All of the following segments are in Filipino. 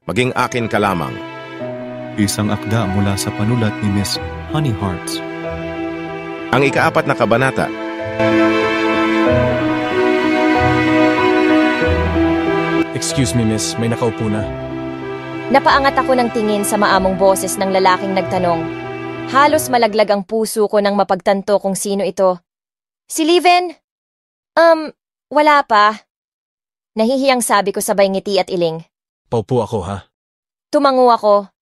Maging akin ka lamang. Isang akda mula sa panulat ni Miss Honey Hearts. Ang ika-4 na kabanata. Excuse me, miss. May nakaupo na. Napaangat ako ng tingin sa maamong boses ng lalaking nagtanong. Halos malaglag ang puso ko nang mapagtanto kung sino ito. Si Leven? Wala pa. Nahihiyang sabi ko sabay ngiti at iling. Paupo ako, ha? Tumango ako.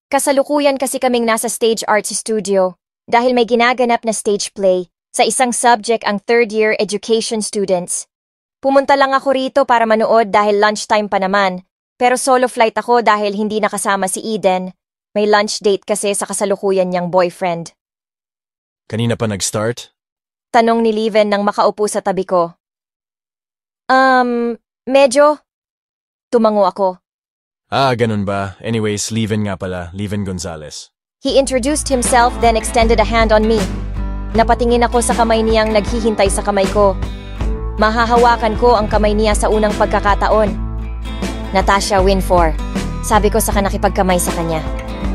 Kasalukuyan kasi kaming nasa Stage Arts Studio dahil may ginaganap na stage play sa isang subject ang third-year education students. Pumunta lang ako rito para manood dahil lunchtime pa naman, pero solo flight ako dahil hindi nakasama si Eden. May lunch date kasi sa kasalukuyan niyang boyfriend. Kanina pa nag-start? Tanong ni Leven nang makaupo sa tabi ko. Medyo. Tumango ako. Ganun ba? Anyways, Leven nga pala. Leven Gonzalez. He introduced himself then extended a hand on me. Napatingin ako sa kamay niyang naghihintay sa kamay ko. Mahahawakan ko ang kamay niya sa unang pagkakataon. Natasha Winfor. Sabi ko sa nakipagkamay sa kanya.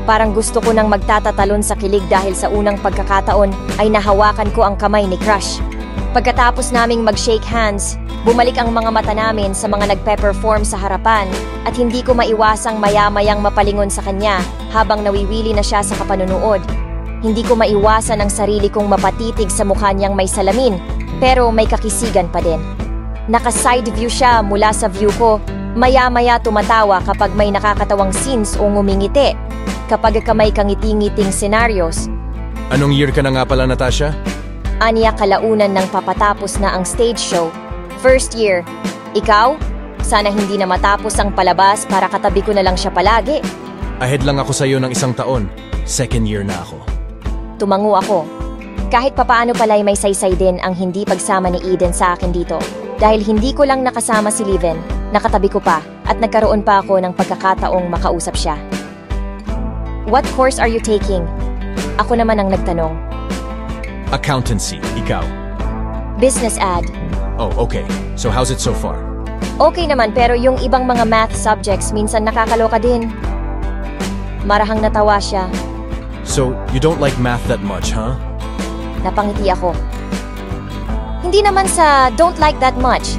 Parang gusto ko nang magtatatalon sa kilig dahil sa unang pagkakataon ay nahawakan ko ang kamay ni Crush. Pagkatapos naming mag-shake hands, bumalik ang mga mata namin sa mga nagpe-perform sa harapan at hindi ko maiwasang maya-mayang mapalingon sa kanya habang nawiwili na siya sa kapanunood. Hindi ko maiwasan ang sarili kong mapatitig sa mukha niyang may salamin pero may kakisigan pa din. Naka-side view siya mula sa view ko, maya-maya tumatawa kapag may nakakatawang scenes o ngumingiti, kapag may kangiti-ngiting scenarios. Anong year ka na nga pala, Natasha? Aniya kalaunan ng papatapos na ang stage show. First year. Ikaw? Sana hindi na matapos ang palabas para katabi ko na lang siya palagi. Ahead lang ako sa iyo ng 1 taon. Second year na ako. Tumango ako. Kahit papaano pala'y may saysay din ang hindi pagsama ni Eden sa akin dito. Dahil hindi ko lang nakasama si Leven, nakatabi ko pa at nagkaroon pa ako ng pagkakataong makausap siya. What course are you taking? Ako naman ang nagtanong. Accountancy. Ikaw? Business ad. Oh, okay. So how's it so far? Okay naman pero yung ibang mga math subjects minsan nakakaloka din. Marahang natawa siya. So, you don't like math that much, huh? Napangiti ako. Hindi naman sa don't like that much.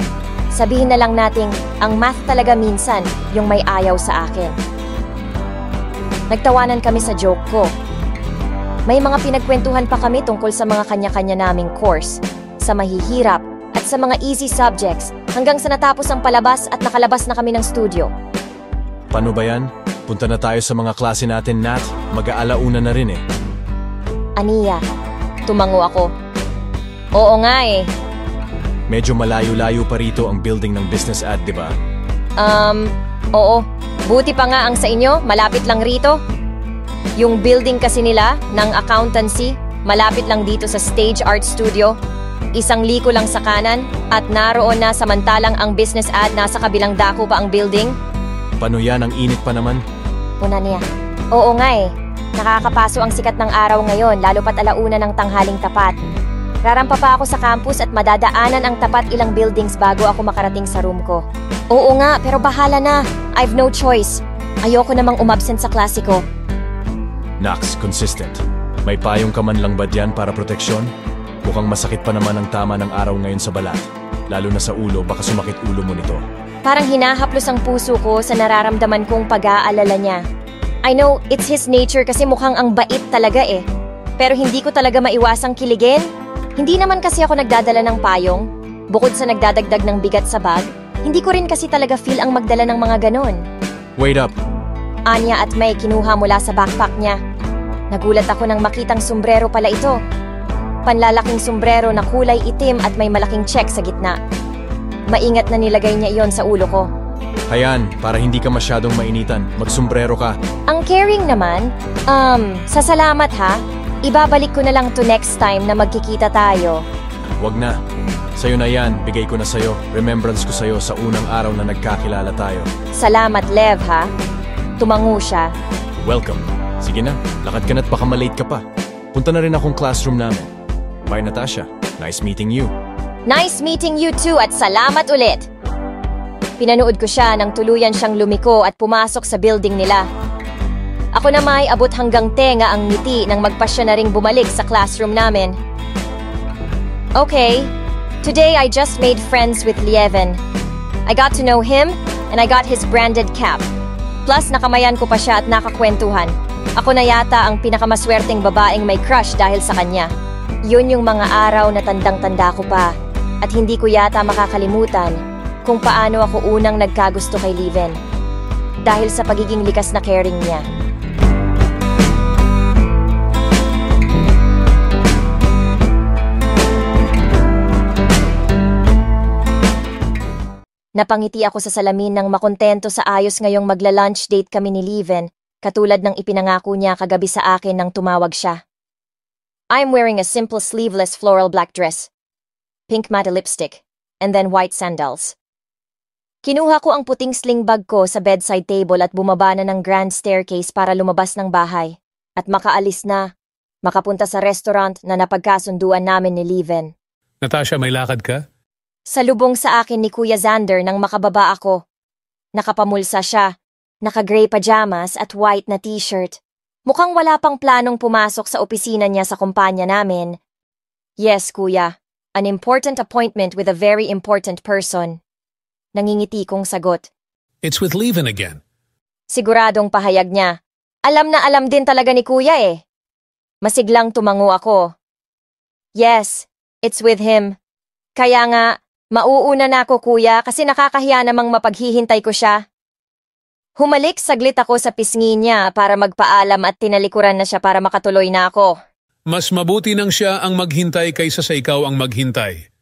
Sabihin na lang nating ang math talaga minsan yung may ayaw sa akin. Nagtawanan kami sa joke ko. May mga pinagkwentuhan pa kami tungkol sa mga kanya-kanya naming course, sa mahihirap at sa mga easy subjects hanggang sa natapos ang palabas at nakalabas na kami ng studio. Paano ba yan? Punta na tayo sa mga klase natin, Nat. Mag-aalauna na rin eh. Aniya, tumango ako. Oo nga eh. Medyo malayo-layo pa rito ang building ng business ad, di ba? Oo. Buti pa nga ang sa inyo, malapit lang rito. Yung building kasi nila ng accountancy, malapit lang dito sa Stage Art Studio. 1 liko lang sa kanan at naroon na samantalang ang business ad nasa kabilang dako pa ang building. Paano yan? Ang init pa naman. Una niya. Oo nga eh. Nakakapaso ang sikat ng araw ngayon lalo pat alauna ng tanghaling tapat. Rarampa pa ako sa campus at madadaanan ang tapat ilang buildings bago ako makarating sa room ko. Oo nga, pero bahala na. I've no choice. Ayoko namang umabsent sa klase ko. Nax, consistent. May payong ka man lang ba diyan para proteksyon? Mukhang masakit pa naman ang tama ng araw ngayon sa balat. Lalo na sa ulo, baka sumakit ulo mo nito. Parang hinahaplos ang puso ko sa nararamdaman kong pag-aalala niya. I know, it's his nature kasi mukhang ang bait talaga eh. Pero hindi ko talaga maiwasang kiligin. Hindi naman kasi ako nagdadala ng payong. Bukod sa nagdadagdag ng bigat sa bag, hindi ko rin kasi talaga feel ang magdala ng mga ganon. Wait up! Anya at May kinuha mula sa backpack niya. Nagulat ako nang makitang sombrero pala ito. Panlalaking sombrero na kulay itim at may malaking check sa gitna. Maingat na nilagay niya iyon sa ulo ko. Hayan, para hindi ka masyadong mainitan, magsombrero ka. Ang caring naman, sasalamat ha. Ibabalik ko na lang to next time na magkikita tayo. Wag na. Sa'yo na yan, bigay ko na sa'yo. Remembrance ko sa'yo sa unang araw na nagkakilala tayo. Salamat, Lev ha. Tumango siya. Welcome. Sige na, lakad ka na't baka malate ka pa. Punta na rin akong classroom namin. Bye, Natasha. Nice meeting you. Nice meeting you too at salamat ulit. Pinanood ko siya nang tuluyan siyang lumiko at pumasok sa building nila. Ako na may abot hanggang tenga ang ngiti nang magpasya na ring bumalik sa classroom namin. Okay, today I just made friends with Lieven. I got to know him and I got his branded cap. Plus nakamayan ko pa siya at nakakwentuhan. Ako na yata ang pinakamaswerteng babaeng may crush dahil sa kanya. Yun yung mga araw na tandang-tanda ko pa at hindi ko yata makakalimutan kung paano ako unang nagkagusto kay Lieven. Dahil sa pagiging likas na caring niya. Napangiti ako sa salamin nang makontento sa ayos ngayong magla-lunch date kami ni Lieven, katulad ng ipinangako niya kagabi sa akin nang tumawag siya. I'm wearing a simple sleeveless floral black dress, pink matte lipstick, and then white sandals. Kinuha ko ang puting sling bag ko sa bedside table at bumaba na ng grand staircase para lumabas ng bahay. At makaalis na, makapunta sa restaurant na napagkasunduan namin ni Lieven. Natasha, may lakad ka? Salubong sa akin ni Kuya Xander nang makababa ako. Nakapamulsa siya, naka-gray pajamas at white na t-shirt. Mukhang wala pang planong pumasok sa opisina niya sa kumpanya namin. Yes, Kuya. An important appointment with a very important person. Nangingiti kong sagot. It's with Lieven again. Siguradong pahayag niya. Alam na alam din talaga ni Kuya eh. Masiglang tumango ako. Yes, it's with him. Kaya nga, mauuna na ako Kuya kasi nakakahiya namang mapaghihintay ko siya. Humalik saglit ako sa pisngi niya para magpaalam at tinalikuran na siya para makatuloy na ako. Mas mabuti nang siya ang maghintay kaysa sa ikaw ang maghintay.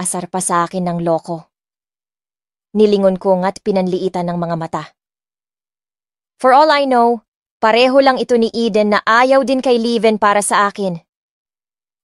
Asar pa sa akin ng loko. Nilingon ko at pinanliitan ng mga mata. For all I know, pareho lang ito ni Eden na ayaw din kay Lieven para sa akin.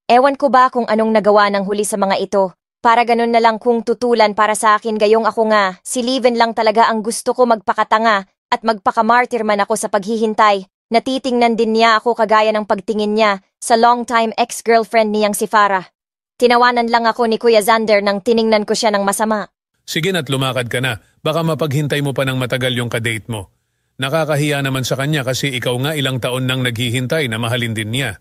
Ewan ko ba kung anong nagawa ng huli sa mga ito, para ganun na lang kung tutulan para sa akin gayong ako nga, si Lieven lang talaga ang gusto ko magpakatanga at magpakamartir man ako sa paghihintay. Natitingnan din niya ako kagaya ng pagtingin niya sa long-time ex-girlfriend niyang si Farah. Tinawanan lang ako ni Kuya Xander nang tiningnan ko siya ng masama. Sige na't lumakad ka na, baka mapaghintay mo pa ng matagal yung kadate mo. Nakakahiya naman sa kanya kasi ikaw nga ilang taon nang naghihintay na mahalin din niya.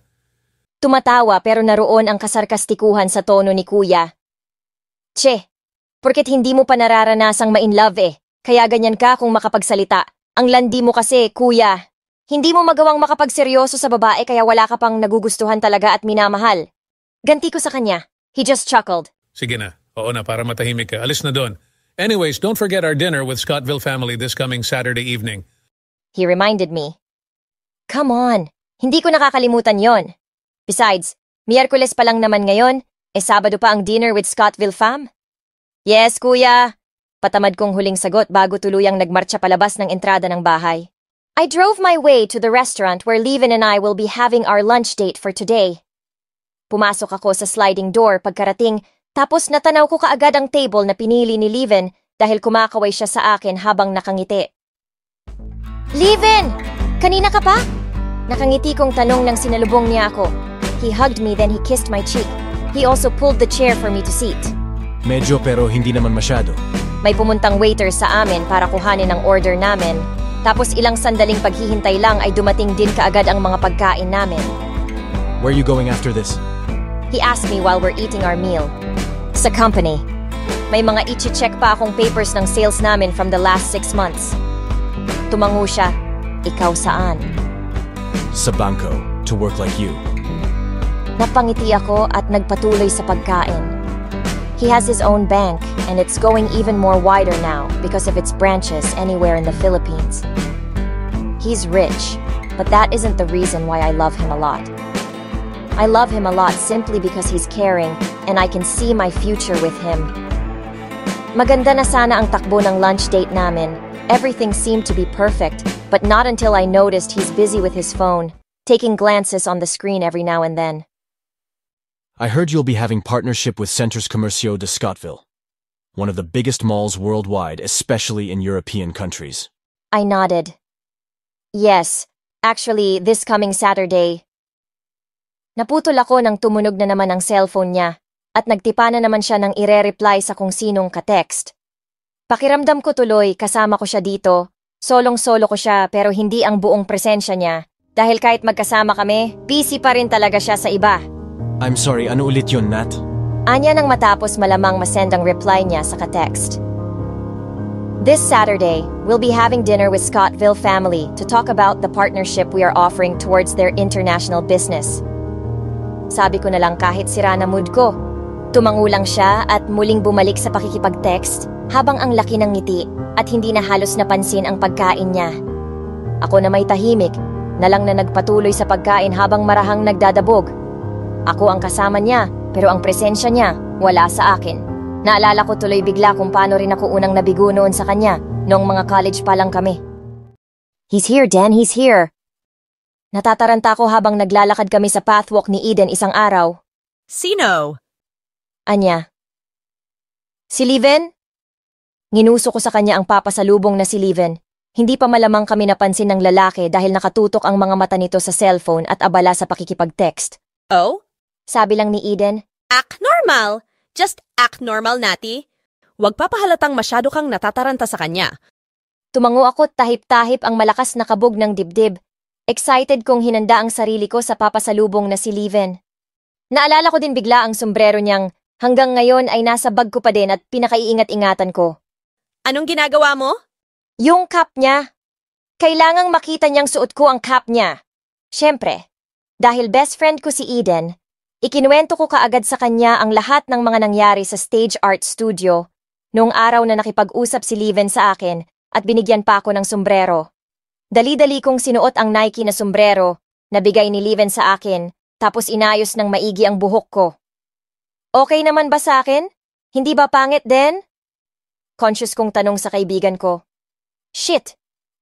Tumatawa pero naroon ang kasarkastikuhan sa tono ni Kuya. Che, porket hindi mo pa nararanasang ma-in-love eh, kaya ganyan ka kung makapagsalita. Ang landi mo kasi, Kuya. Hindi mo magawang makapagseryoso sa babae kaya wala ka pang nagugustuhan talaga at minamahal. Ganti ko sa kanya. He just chuckled. Sige na, oo na para matahimik ka, alis na doon. Anyways, don't forget our dinner with Scottville family this coming Saturday evening. He reminded me. Come on, hindi ko nakakalimutan yon. Besides, Miyerkules pa lang naman ngayon, Sabado pa ang dinner with Scottville fam? Yes, Kuya. Patamad kong huling sagot bago tuluyang nagmarcha palabas ng entrada ng bahay. I drove my way to the restaurant where Lieven and I will be having our lunch date for today. Pumasok ako sa sliding door pagkarating, tapos natanaw ko kaagad ang table na pinili ni Lieven dahil kumakaway siya sa akin habang nakangiti. Lieven! Kanina ka pa? Nakangiti kong tanong nang sinalubong niya ako. He hugged me then he kissed my cheek. He also pulled the chair for me to sit. Medyo pero hindi naman masyado. May pumuntang waiter sa amin para kuhanin ang order namin. Tapos ilang sandaling paghihintay lang ay dumating din kaagad ang mga pagkain namin. Where are you going after this? He asked me while we're eating our meal. Sa company. May mga ichi-check pa akong papers ng sales namin from the last 6 months. Tumango siya. Ikaw saan? Sa bangko, to work like you. Napangiti ako at nagpatuloy sa pagkain. He has his own bank and it's going even more wider now because of its branches anywhere in the Philippines. He's rich, but that isn't the reason why I love him a lot. I love him a lot simply because he's caring and I can see my future with him. Maganda na sana ang takbo ng lunch date namin. Everything seemed to be perfect, but not until I noticed he's busy with his phone, taking glances on the screen every now and then. I heard you'll be having partnership with Centres Commerciaux de Scottville, one of the biggest malls worldwide, especially in European countries. I nodded. Yes, actually, this coming Saturday. Naputol ako nang tumunog na naman ang cellphone niya at nagtipa na naman siya ng ire-reply sa kung sinong ka-text. Pakiramdam ko tuloy, kasama ko siya dito. Solong-solo ko siya pero hindi ang buong presensya niya. Dahil kahit magkasama kami, busy pa rin talaga siya sa iba. I'm sorry, ano ulit yun, Nat? Anya nang matapos malamang masend ang reply niya sa ka-text. This Saturday, we'll be having dinner with Scottville family to talk about the partnership we are offering towards their international business. Sabi ko na lang kahit sira na mood ko. Tumangulang siya at muling bumalik sa pakikipag-text habang ang laki ng ngiti at hindi na halos napansin ang pagkain niya. Ako na may tahimik, na lang na nagpatuloy sa pagkain habang marahang nagdadabog. Ako ang kasama niya, pero ang presensya niya wala sa akin. Naalala ko tuloy bigla kung paano rin ako unang nabigo noon sa kanya noong mga college pa lang kami. He's here, Dan, he's here. Natataranta ko habang naglalakad kami sa pathwalk ni Eden isang araw. Sino? Anya. Si Leven? Nginuso ko sa kanya ang papasalubong na si Leven. Hindi pa malamang kami napansin ng lalaki dahil nakatutok ang mga mata nito sa cellphone at abala sa pakikipag-text. Oh? Sabi lang ni Eden, Act normal. Just act normal, Nati. Huwag papahalatang masyado kang natataranta sa kanya. tumango ako tahip-tahip ang malakas na kabog ng dibdib. Excited kong hinanda ang sarili ko sa papasalubong na si Leven. Naalala ko din bigla ang sombrero niyang hanggang ngayon ay nasa bag ko pa din at pinakaiingat-ingatan ko. Anong ginagawa mo? Yung cap niya. Kailangang makita niyang suot ko ang cap niya. Siyempre, dahil best friend ko si Eden, ikinuwento ko kaagad sa kanya ang lahat ng mga nangyari sa stage art studio noong araw na nakipag-usap si Leven sa akin at binigyan pa ako ng sombrero. Dali-dali kong sinuot ang Nike na sombrero na bigay ni Leven sa akin tapos inayos ng maigi ang buhok ko. Okay naman ba sa akin? Hindi ba pangit din? Conscious kong tanong sa kaibigan ko. Shit!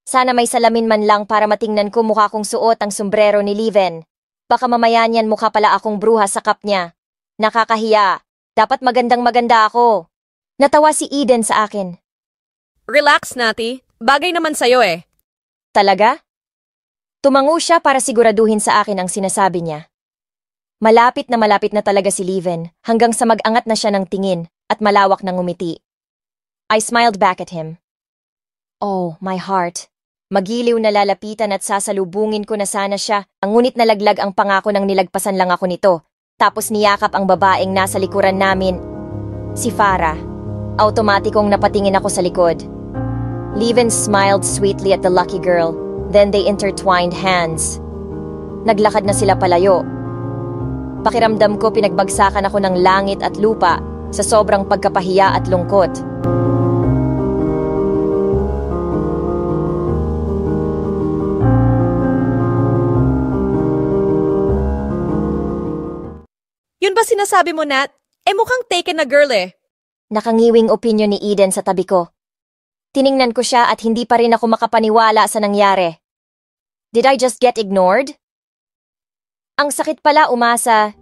Sana may salamin man lang para matingnan ko mukha kong suot ang sombrero ni Leven. Baka mamaya niyan mukha pala akong bruha sa kap niya. Nakakahiya. Dapat magandang-maganda ako. Natawa si Eden sa akin. Relax, Nati. Bagay naman sa'yo eh. Talaga? Tumango siya para siguraduhin sa akin ang sinasabi niya. Malapit na talaga si Leven hanggang sa mag-angat na siya ng tingin at malawak ng ngumiti. I smiled back at him. Oh, my heart. Magiliw na lalapitan at sasalubungin ko na sana siya, ngunit nalaglag ang pangako nang nilagpasan lang ako nito, tapos niyakap ang babaeng nasa likuran namin. Si Farah. Automatikong napatingin ako sa likod. Leven smiled sweetly at the lucky girl, then they intertwined hands. Naglakad na sila palayo. Pakiramdam ko pinagbagsakan ako ng langit at lupa sa sobrang pagkapahiya at lungkot. Yun ba sinasabi mo, Nat? Mukhang taken na girl eh. Nakangiwing opinyon ni Eden sa tabi ko. Tiningnan ko siya at hindi pa rin ako makapaniwala sa nangyari. Did I just get ignored? Ang sakit pala umasa.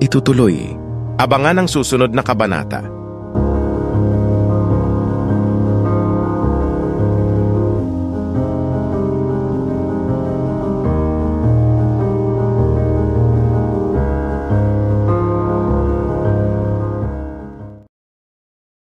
Itutuloy. Abangan ang susunod na kabanata.